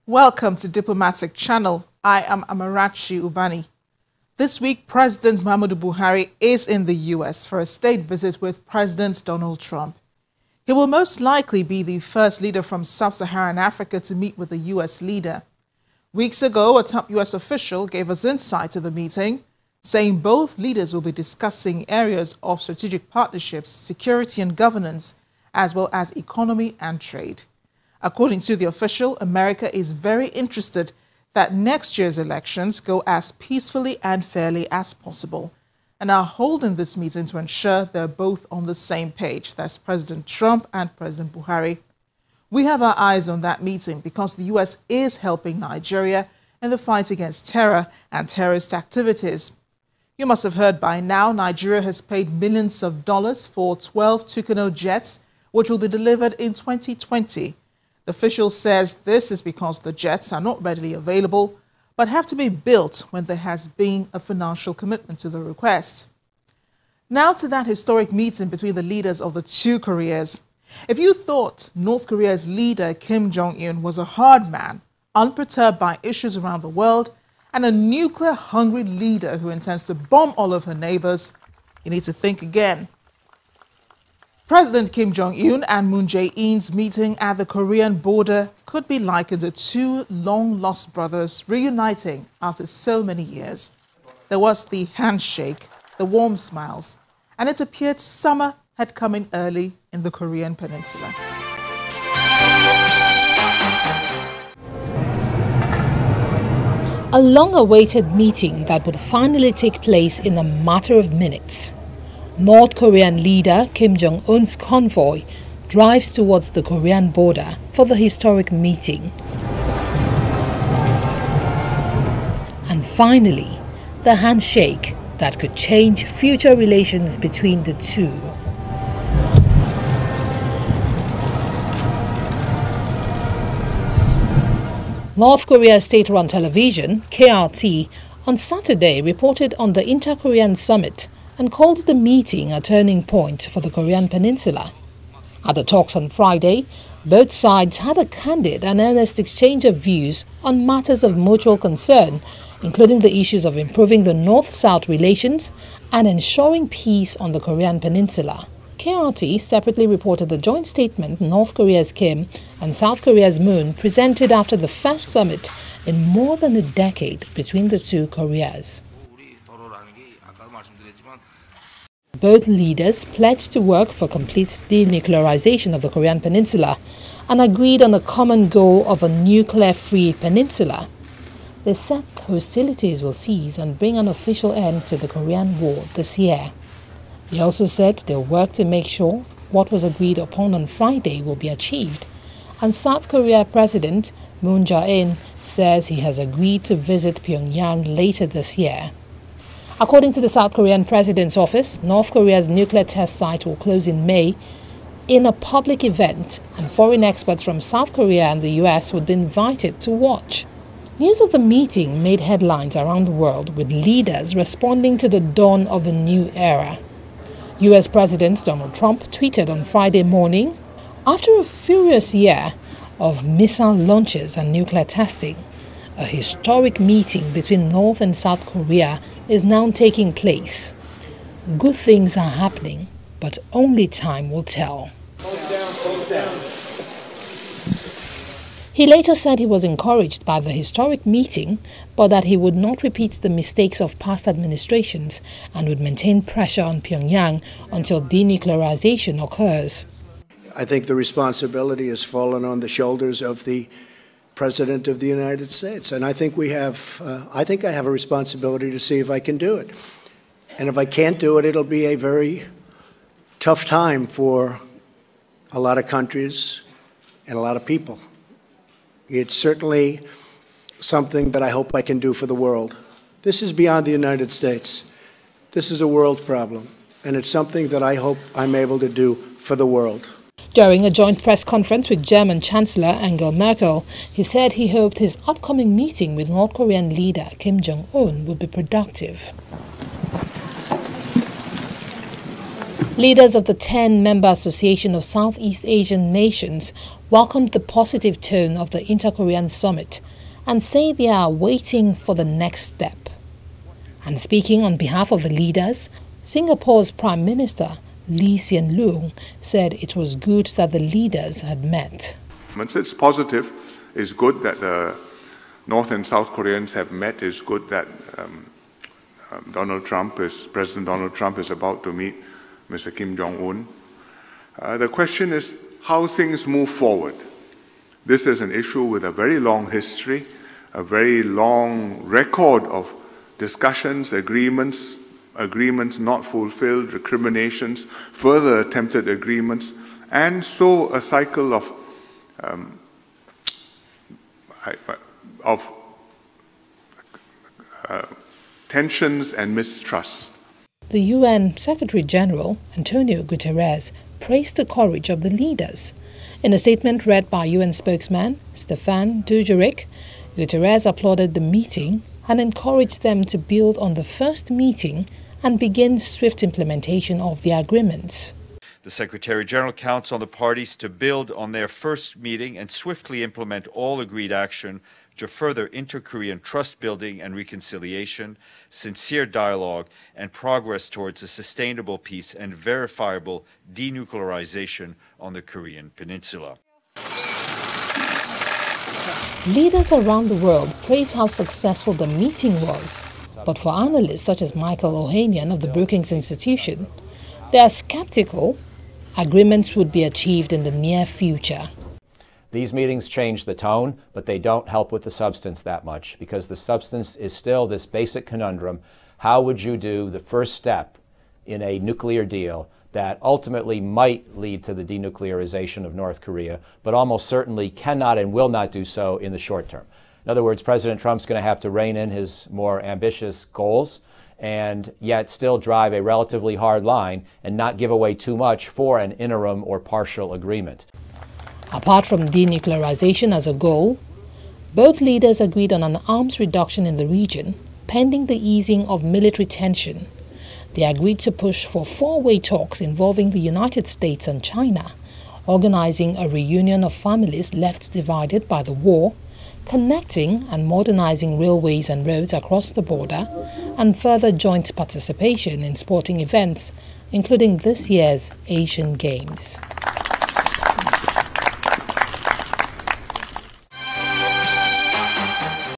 Welcome to Diplomatic Channel. I am Amarachi Ubani. This week, President Muhammadu Buhari is in the U.S. for a state visit with President Donald Trump. He will most likely be the first leader from sub-Saharan Africa to meet with a U.S. leader. Weeks ago, a top U.S. official gave us insight to the meeting, saying both leaders will be discussing areas of strategic partnerships, security and governance, as well as economy and trade. According to the official, America is very interested that next year's elections go as peacefully and fairly as possible, and are holding this meeting to ensure they're both on the same page. That's President Trump and President Buhari. We have our eyes on that meeting because the U.S. is helping Nigeria in the fight against terror and terrorist activities. You must have heard by now, Nigeria has paid millions of dollars for 12 Tucano jets, which will be delivered in 2020. The official says this is because the jets are not readily available, but have to be built when there has been a financial commitment to the request. Now to that historic meeting between the leaders of the two Koreas. If you thought North Korea's leader Kim Jong-un was a hard man, unperturbed by issues around the world, and a nuclear-hungry leader who intends to bomb all of her neighbors, you need to think again. President Kim Jong-un and Moon Jae-in's meeting at the Korean border could be likened to two long-lost brothers reuniting after so many years. There was the handshake, the warm smiles, and it appeared summer had come in early in the Korean peninsula. A long-awaited meeting that would finally take place in a matter of minutes. North Korean leader Kim Jong-un's convoy drives towards the Korean border for the historic meeting. And finally, the handshake that could change future relations between the two. North Korea's state-run television, KRT, on Saturday reported on the Inter-Korean Summit and called the meeting a turning point for the Korean peninsula. At the talks on Friday, both sides had a candid and earnest exchange of views on matters of mutual concern, including the issues of improving the North-South relations and ensuring peace on the Korean peninsula. KRT separately reported the joint statement North Korea's Kim and South Korea's Moon presented after the first summit in more than a decade between the two Koreas. Both leaders pledged to work for complete denuclearization of the Korean peninsula and agreed on a common goal of a nuclear-free peninsula. They said hostilities will cease and bring an official end to the Korean War this year. They also said they'll work to make sure what was agreed upon on Friday will be achieved. And South Korea President Moon Jae-in says he has agreed to visit Pyongyang later this year. According to the South Korean President's office, North Korea's nuclear test site will close in May in a public event, and foreign experts from South Korea and the US would be invited to watch. News of the meeting made headlines around the world, with leaders responding to the dawn of a new era. US President Donald Trump tweeted on Friday morning, "After a furious year of missile launches and nuclear testing, a historic meeting between North and South Korea is now taking place. Good things are happening, but only time will tell." He later said he was encouraged by the historic meeting, but that he would not repeat the mistakes of past administrations and would maintain pressure on Pyongyang until denuclearization occurs. I think the responsibility has fallen on the shoulders of the President of the United States, and I think I have a responsibility to see if I can do it. And if I can't do it, it'll be a very tough time for a lot of countries and a lot of people. It's certainly something that I hope I can do for the world. This is beyond the United States. This is a world problem, and it's something that I hope I'm able to do for the world. During a joint press conference with German Chancellor Angela Merkel, he said he hoped his upcoming meeting with North Korean leader Kim Jong-un would be productive. Leaders of the 10-member Association of Southeast Asian Nations welcomed the positive tone of the Inter-Korean summit and say they are waiting for the next step. And speaking on behalf of the leaders, Singapore's Prime Minister Lee Hsien Loong said it was good that the leaders had met. It's positive. It's good that the North and South Koreans have met. It's good that President Donald Trump is about to meet Mr. Kim Jong-un. The question is how things move forward. This is an issue with a very long history, a very long record of discussions, agreements not fulfilled, recriminations, further attempted agreements, and so a cycle of tensions and mistrust. The UN Secretary General, Antonio Guterres, praised the courage of the leaders. In a statement read by UN spokesman Stefan Dujarric, Guterres applauded the meeting and encouraged them to build on the first meeting and begin swift implementation of the agreements. The Secretary-General counts on the parties to build on their first meeting and swiftly implement all agreed action to further inter-Korean trust building and reconciliation, sincere dialogue, and progress towards a sustainable peace and verifiable denuclearization on the Korean Peninsula. Leaders around the world praise how successful the meeting was, but for analysts such as Michael Ohanian of the Brookings Institution, they are skeptical agreements would be achieved in the near future. These meetings change the tone, but they don't help with the substance that much, because the substance is still this basic conundrum: how would you do the first step in a nuclear deal that ultimately might lead to the denuclearization of North Korea, but almost certainly cannot and will not do so in the short term? In other words, President Trump's going to have to rein in his more ambitious goals and yet still drive a relatively hard line and not give away too much for an interim or partial agreement. Apart from denuclearization as a goal, both leaders agreed on an arms reduction in the region, pending the easing of military tension. They agreed to push for four-way talks involving the United States and China, organizing a reunion of families left divided by the war, connecting and modernizing railways and roads across the border, and further joint participation in sporting events, including this year's Asian Games.